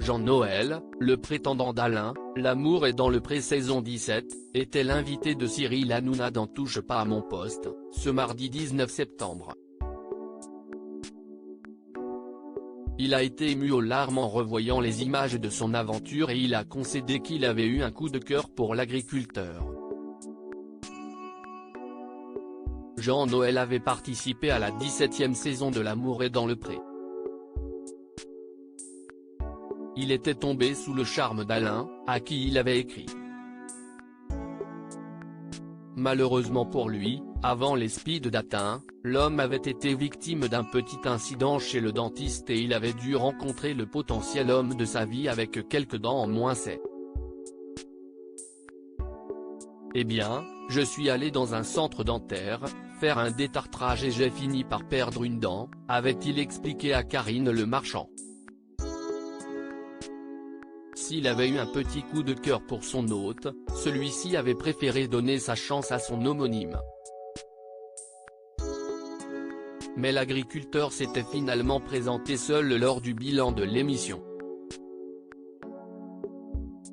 Jean-Noël, le prétendant d'Alain, L'amour est dans le pré saison 17, était l'invité de Cyril Hanouna dans Touche pas à mon poste, ce mardi 19 septembre. Il a été ému aux larmes en revoyant les images de son aventure et il a concédé qu'il avait eu un coup de cœur pour l'agriculteur. Jean-Noël avait participé à la 17e saison de L'amour est dans le pré. Il était tombé sous le charme d'Alain, à qui il avait écrit. Malheureusement pour lui, avant les speed dating, l'homme avait été victime d'un petit incident chez le dentiste et il avait dû rencontrer le potentiel homme de sa vie avec quelques dents en moins. Eh bien, je suis allé dans un centre dentaire, faire un détartrage et j'ai fini par perdre une dent, avait-il expliqué à Karine Le Marchand. S'il avait eu un petit coup de cœur pour son hôte, celui-ci avait préféré donner sa chance à son homonyme. Mais l'agriculteur s'était finalement présenté seul lors du bilan de l'émission.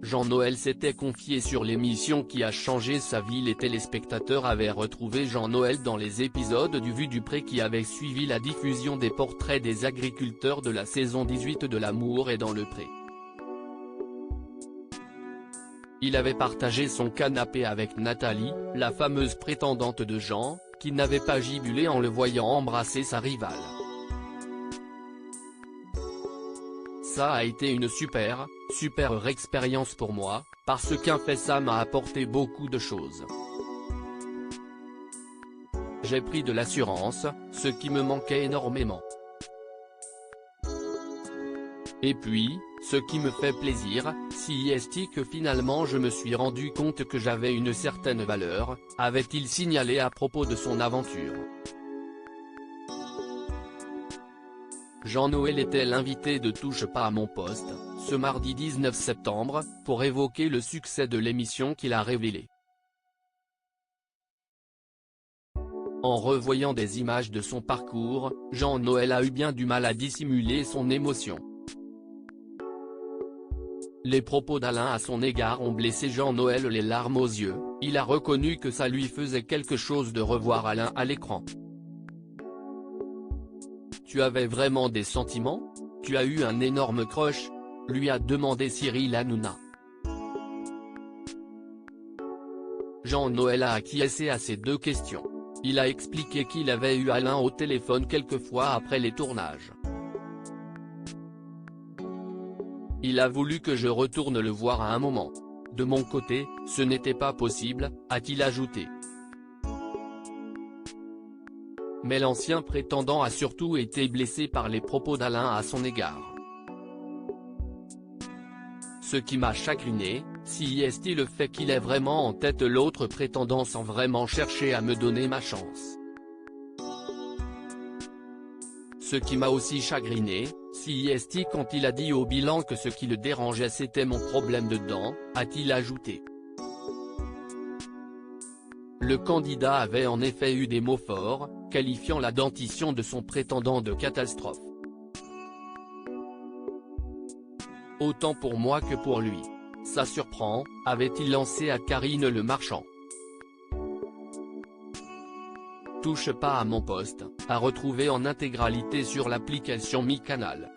Jean-Noël s'était confié sur l'émission qui a changé sa vie. Les téléspectateurs avaient retrouvé Jean-Noël dans les épisodes du Vue du Pré qui avaient suivi la diffusion des portraits des agriculteurs de la saison 18 de L'amour est dans le pré. Il avait partagé son canapé avec Nathalie, la fameuse prétendante de Jean, qui n'avait pas gibulé en le voyant embrasser sa rivale. Ça a été une super expérience pour moi, parce qu'en fait ça m'a apporté beaucoup de choses. J'ai pris de l'assurance, ce qui me manquait énormément. Et puis, ce qui me fait plaisir, c'est que finalement je me suis rendu compte que j'avais une certaine valeur, avait-il signalé à propos de son aventure. Jean-Noël était l'invité de Touche pas à mon poste, ce mardi 19 septembre, pour évoquer le succès de l'émission qu'il a révélé. En revoyant des images de son parcours, Jean-Noël a eu bien du mal à dissimuler son émotion. Les propos d'Alain à son égard ont blessé Jean-Noël les larmes aux yeux, il a reconnu que ça lui faisait quelque chose de revoir Alain à l'écran. Tu avais vraiment des sentiments? Tu as eu un énorme crush? Lui a demandé Cyril Hanouna. Jean-Noël a acquiescé à ces deux questions. Il a expliqué qu'il avait eu Alain au téléphone quelques fois après les tournages. Il a voulu que je retourne le voir à un moment. De mon côté, ce n'était pas possible, a-t-il ajouté. Mais l'ancien prétendant a surtout été blessé par les propos d'Alain à son égard. Ce qui m'a chagriné, c'est le fait qu'il ait vraiment en tête l'autre prétendant sans vraiment chercher à me donner ma chance. Ce qui m'a aussi chagriné, c'est quand il a dit au bilan que ce qui le dérangeait c'était mon problème de dents, a-t-il ajouté. Le candidat avait en effet eu des mots forts, qualifiant la dentition de son prétendant de catastrophe. Autant pour moi que pour lui. Ça surprend, avait-il lancé à Karine Le Marchand. Touche pas à mon poste, à retrouver en intégralité sur l'application Mi Canal.